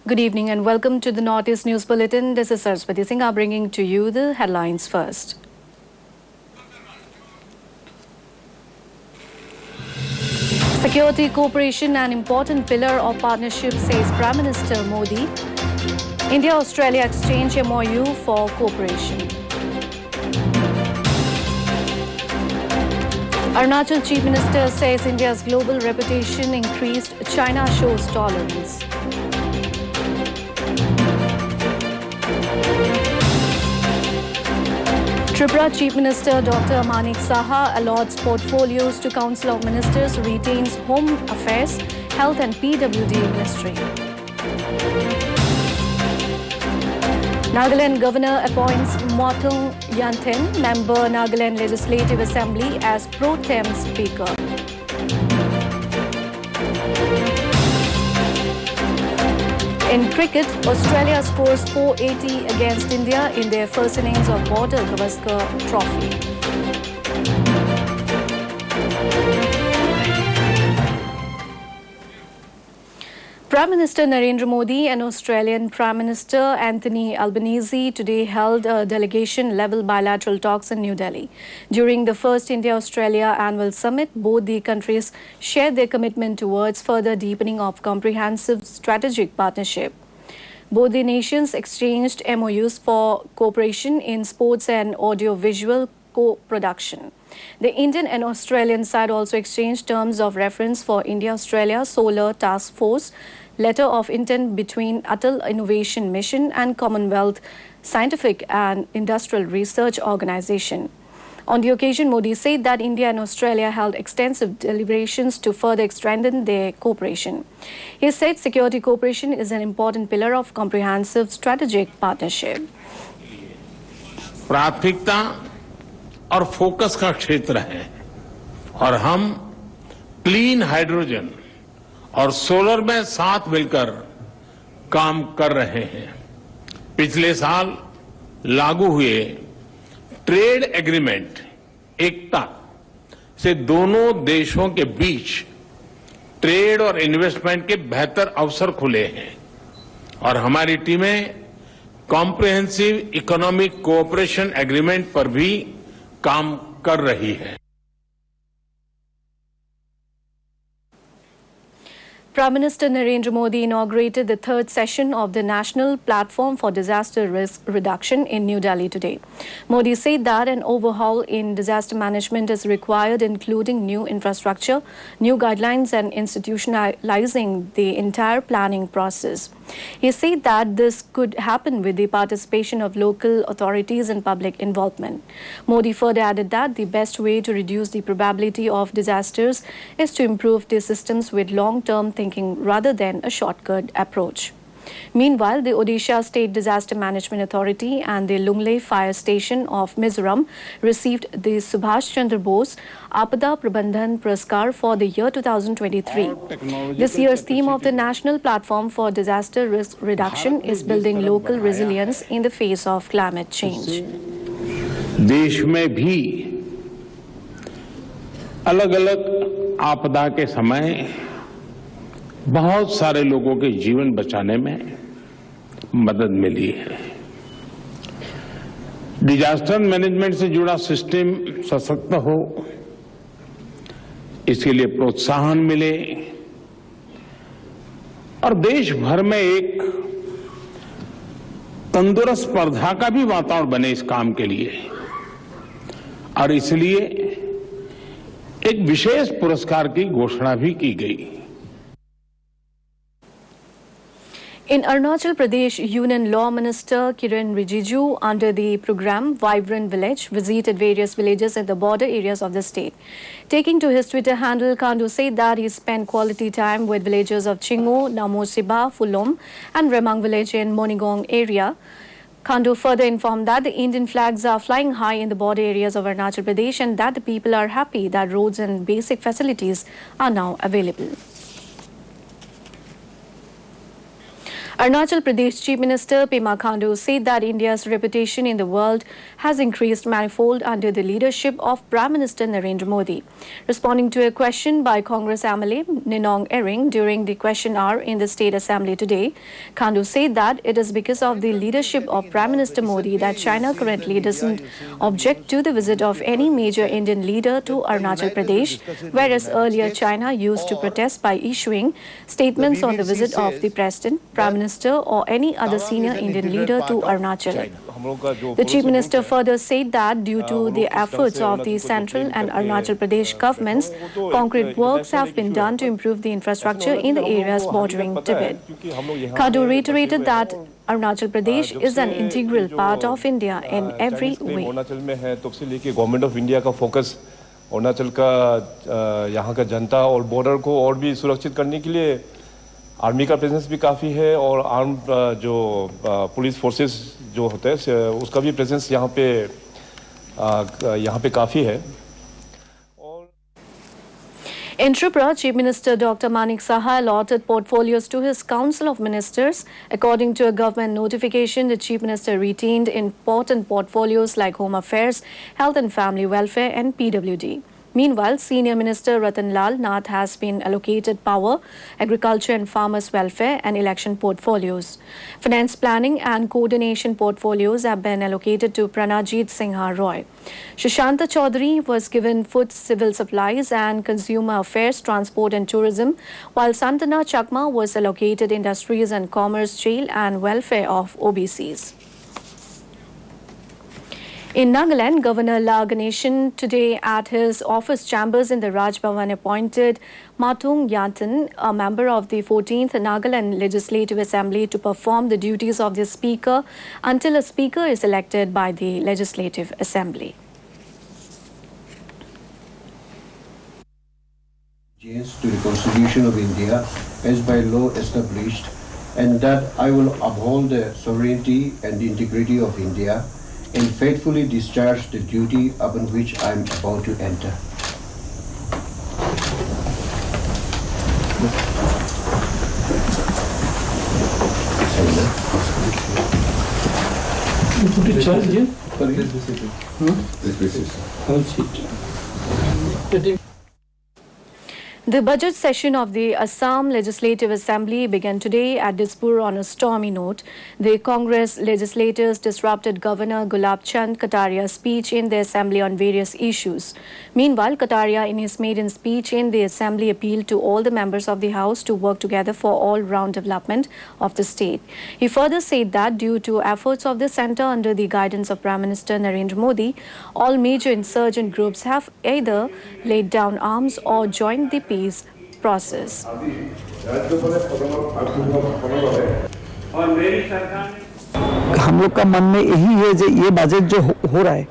Good evening and welcome to the Northeast News Bulletin. This is Saraswati Singh bringing to you the headlines first. Security cooperation, an important pillar of partnership, says Prime Minister Modi. India-Australia exchange MOU for cooperation. Arunachal Chief Minister says India's global reputation increased. China shows tolerance. Tripura Chief Minister Dr. Manik Saha allots portfolios to Council of Ministers, retains Home Affairs, Health and PWD Ministry. Nagaland Governor appoints Motung Yanthen, member Nagaland Legislative Assembly, as pro tem Speaker. In cricket, Australia scores 480 against India in their first innings of Border Gavaskar Trophy. Prime Minister Narendra Modi and Australian Prime Minister Anthony Albanese today held delegation-level bilateral talks in New Delhi. During the first India-Australia annual summit, both the countries shared their commitment towards further deepening of comprehensive strategic partnership. Both the nations exchanged MOUs for cooperation in sports and audio-visual co-production. The Indian and Australian side also exchanged terms of reference for India-Australia Solar Task Force, letter of intent between Atal Innovation Mission and Commonwealth Scientific and Industrial Research Organization. On the occasion, Modi said that India and Australia held extensive deliberations to further strengthen their cooperation. He said security cooperation is an important pillar of comprehensive strategic partnership. प्राथमिकता और focus का क्षेत्र है और हम clean hydrogen और solar में साथ मिलकर काम कर रहे हैं। पिछले साल लागू हुए ट्रेड एग्रीमेंट एकता से दोनों देशों के बीच ट्रेड और इन्वेस्टमेंट के बेहतर अवसर खुले हैं और हमारी टीमें कॉम्प्रिहेंसिव इकोनॉमिक कोऑपरेशन एग्रीमेंट पर भी काम कर रही है। Prime Minister Narendra Modi inaugurated the third session of the National Platform for Disaster Risk Reduction in New Delhi today. Modi said that an overhaul in disaster management is required, including new infrastructure, new guidelines and institutionalizing the entire planning process. He said that this could happen with the participation of local authorities and public involvement. Modi further added that the best way to reduce the probability of disasters is to improve the systems with long-term thinking rather than a shortcut approach. Meanwhile, the Odisha State Disaster Management Authority and the Lunglei Fire Station of Mizoram received the Subhash Chandra Bose Apada Prabandhan Puraskar for the year 2023. This year's theme of the National Platform for Disaster Risk Reduction is building local resilience in the face of climate change. देश में भी अलग-अलग आपदा के समय बहुत सारे लोगों के जीवन बचाने में मदद मिली है। डिजास्टर मैनेजमेंट से जुड़ा सिस्टम सशक्त हो, इसके लिए प्रोत्साहन मिले और देश भर में एक तंदुरुस्त स्पर्धा का भी वातावरण बने इस काम के लिए और इसलिए एक विशेष पुरस्कार की घोषणा भी की गई। In Arunachal Pradesh, Union Law Minister Kiren Rijiju, under the program Vibrant Village, visited various villages in the border areas of the state. Taking to his Twitter handle, Kandu said that he spent quality time with villagers of Chingo, Namosiba, Fulom and Remang village in Monigong area. Kandu further informed that the Indian flags are flying high in the border areas of Arunachal Pradesh and that the people are happy that roads and basic facilities are now available. Arunachal Pradesh Chief Minister Pema Khandu said that India's reputation in the world has increased manifold under the leadership of Prime Minister Narendra Modi. Responding to a question by Congress MLA Ninong Ering during the question hour in the State Assembly today, Khandu said that it is because of the leadership of Prime Minister Modi that China currently doesn't object to the visit of any major Indian leader to Arunachal Pradesh, whereas earlier China used to protest by issuing statements on the visit of the President, Prime Minister or any other senior Indian leader to Arunachal. The Chief Minister further said that due to the efforts of the Central and Arunachal Pradesh governments, concrete works have been done to improve the infrastructure in the areas bordering Tibet. Khandu reiterated that Arunachal Pradesh is an integral part of India in every way. Government of India का focus Arunachal का यहाँ का जनता और border को और भी सुरक्षित करने के लिए आर्मी का प्रेजेंस भी काफ़ी है और आर्म जो पुलिस फोर्सेस जो होते हैं उसका भी प्रेजेंस यहाँ पे काफ़ी है. In Tripura, Chief Minister Dr. Manik Saha allotted portfolios to his Council of Ministers. According to a government notification, the Chief Minister retained important portfolios like Home Affairs, Health and Family Welfare and PWD. Meanwhile, Senior Minister Ratan Lal Nath has been allocated Power, Agriculture and Farmers Welfare and Election portfolios. Finance Planning and Coordination portfolios have been allocated to Pranajit Singha Roy. Sushanta Chaudhary was given Food, Civil Supplies and Consumer Affairs, Transport and Tourism, while Santana Chakma was allocated Industries and Commerce, Jail and Welfare of OBCs. In Nagaland, Governor La Ganeshan today at his office chambers in the Raj Bhavan appointed Matung Yantan, a member of the 14th Nagaland Legislative Assembly, to perform the duties of the Speaker until a Speaker is elected by the Legislative Assembly. To the Constitution of India as by law established, and that I will uphold the sovereignty and integrity of India and faithfully discharge the duty upon which I am about to enter. The budget session of the Assam Legislative Assembly began today at Dispur on a stormy note. The Congress legislators disrupted Governor Gulab Chand Kataria's speech in the Assembly on various issues. Meanwhile, Kataria, in his maiden speech in the Assembly, appealed to all the members of the House to work together for all-round development of the state. He further said that due to efforts of the centre under the guidance of Prime Minister Narendra Modi, all major insurgent groups have either laid down arms or joined the peace process. हम लोग का मन में यही है जो ये budget जो हो रहा है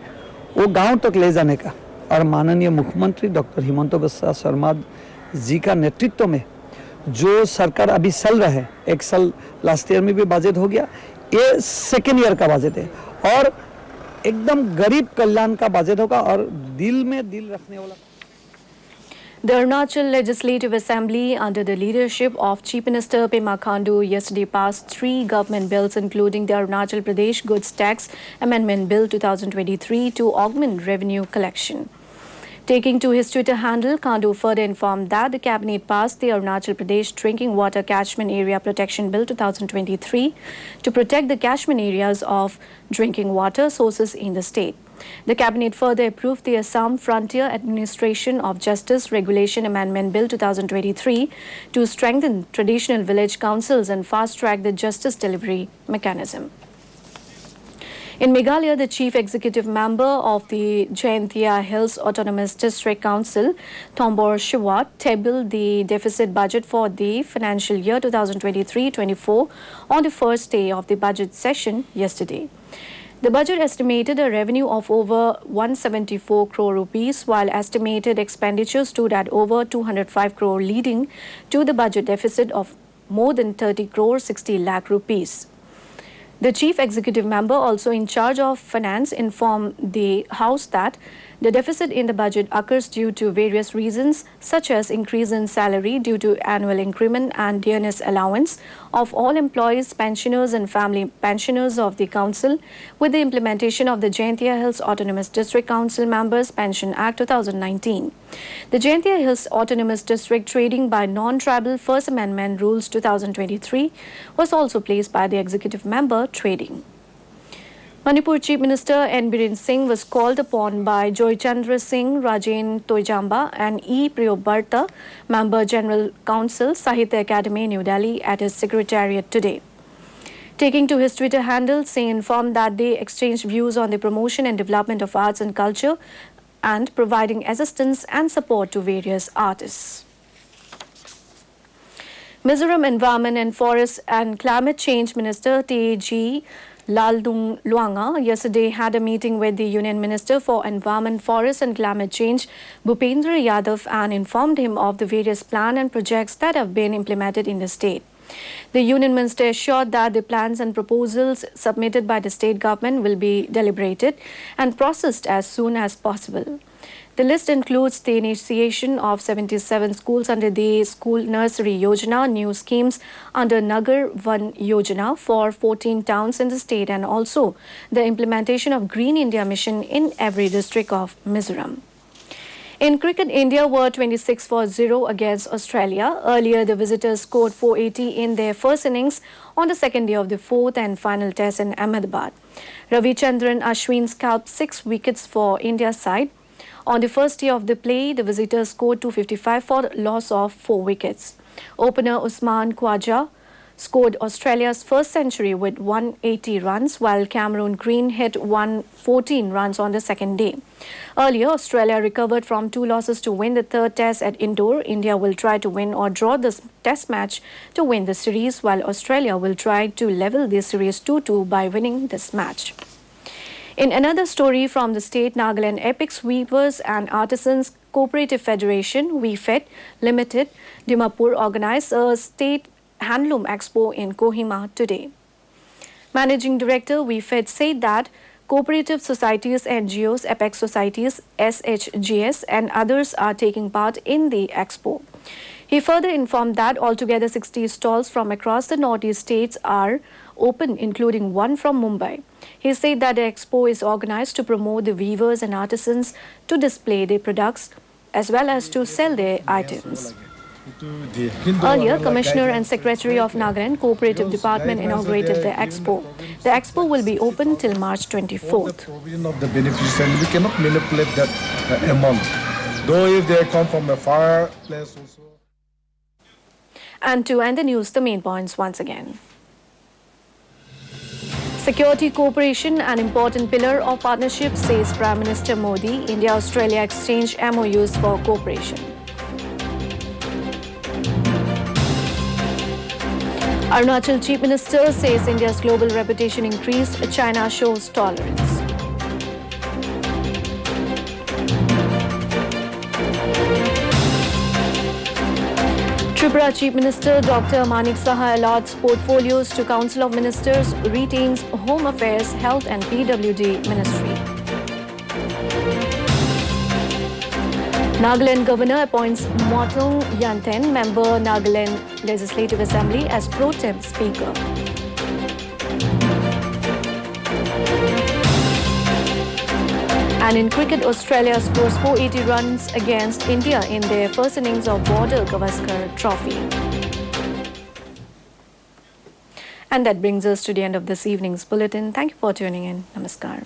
वो गांव तक ले जाने का, और माननीय मुख्यमंत्री डॉक्टर हिमंत बिस्वा शर्मा जी का नेतृत्व में जो सरकार अभी चल रहा है, एक साल लास्ट ईयर में भी बजट हो गया, ये सेकेंड ईयर का बजट है और एकदम गरीब कल्याण का बजट होगा और दिल में दिल रखने वाला. The Arunachal Legislative Assembly, under the leadership of Chief Minister Pema Khandu, yesterday passed 3 government bills, including the Arunachal Pradesh Goods Tax Amendment Bill 2023 to augment revenue collection. Taking to his Twitter handle, Khandu further informed that the Cabinet passed the Arunachal Pradesh Drinking Water Catchment Area Protection Bill 2023 to protect the catchment areas of drinking water sources in the state. The Cabinet further approved the Assam Frontier Administration of Justice Regulation Amendment Bill 2023 to strengthen traditional village councils and fast-track the justice delivery mechanism. In Meghalaya, the Chief Executive Member of the Jaintia Hills Autonomous District Council, Thombor Shiwat, tabled the deficit budget for the financial year 2023-24 on the first day of the budget session yesterday. The budget estimated a revenue of over 174 crore rupees, while estimated expenditures stood at over 205 crore, leading to the budget deficit of more than 30 crore 60 lakh rupees. The Chief Executive Member, also in charge of finance, informed the House that The deficit in the budget occurs due to various reasons, such as increase in salary due to annual increment and dearness allowance of all employees, pensioners and family pensioners of the Council, with the implementation of the Jaintia Hills Autonomous District Council Members Pension Act 2019. The Jaintia Hills Autonomous District Trading by Non-Tribal First Amendment Rules 2023 was also placed by the Executive Member Trading. Manipur Chief Minister N. Biren Singh was called upon by Joy Chandra Singh, Rajen Toijamba and E. Priyobarta, Member General Council, Sahitya Academy, New Delhi, at his secretariat today. Taking to his Twitter handle, Singh informed that they exchanged views on the promotion and development of arts and culture and providing assistance and support to various artists. Mizoram Environment and Forest and Climate Change Minister T.G. Laltung Luanga yesterday had a meeting with the Union Minister for Environment, Forest and Climate Change, Bhupendra Yadav, and informed him of the various plans and projects that have been implemented in the state. The Union Minister assured that the plans and proposals submitted by the state government will be deliberated and processed as soon as possible. The list includes the initiation of 77 schools under the School Nursery Yojana, new schemes under Nagar Van Yojana for 14 towns in the state, and also the implementation of Green India Mission in every district of Mizoram. In cricket, India were 26-0 against Australia. Earlier, the visitors scored 480 in their first innings on the second day of the fourth and final test in Ahmedabad. Ravichandran Ashwin scalped 6 wickets for India's side. On the first day of the play, the visitors scored 255 for loss of 4 wickets. Opener Usman Khawaja scored Australia's first century with 180 runs, while Cameron Green hit 114 runs on the second day. Earlier, Australia recovered from 2 losses to win the third test at Indore. India will try to win or draw this test match to win the series, while Australia will try to level the series 2-2 by winning this match. In another story from the state, Nagaland Epics Weavers and Artisans Cooperative Federation, WeFed Limited, Dimapur, organized a state handloom expo in Kohima today. Managing Director WeFed said that cooperative societies, NGOs, Apex societies, SHGS and others are taking part in the expo. He further informed that altogether 60 stalls from across the northeast states are open, including one from Mumbai. He said that the expo is organized to promote the weavers and artisans to display their products as well as to sell their items. Earlier, Commissioner and Secretary of Nagaland Cooperative Department inaugurated the expo. The expo will be open till March 24th. Of the beneficiary, we cannot manipulate that amount, though if they come from a far place also. And to end the news, the main points once again. Security cooperation, an important pillar of partnership, says Prime Minister Modi. India-Australia exchange MOUs for cooperation. Arunachal Chief Minister says India's global reputation increased. China shows tolerance. Tripura Chief Minister Dr. Manik Saha allots portfolios to Council of Ministers, retains Home Affairs, Health and PWD Ministry. Nagaland Governor appoints Motung Yanten, member Nagaland Legislative Assembly, as pro tem Speaker. And in cricket, Australia scores 480 runs against India in their first innings of Border Gavaskar Trophy. And that brings us to the end of this evening's bulletin. Thank you for tuning in. Namaskar.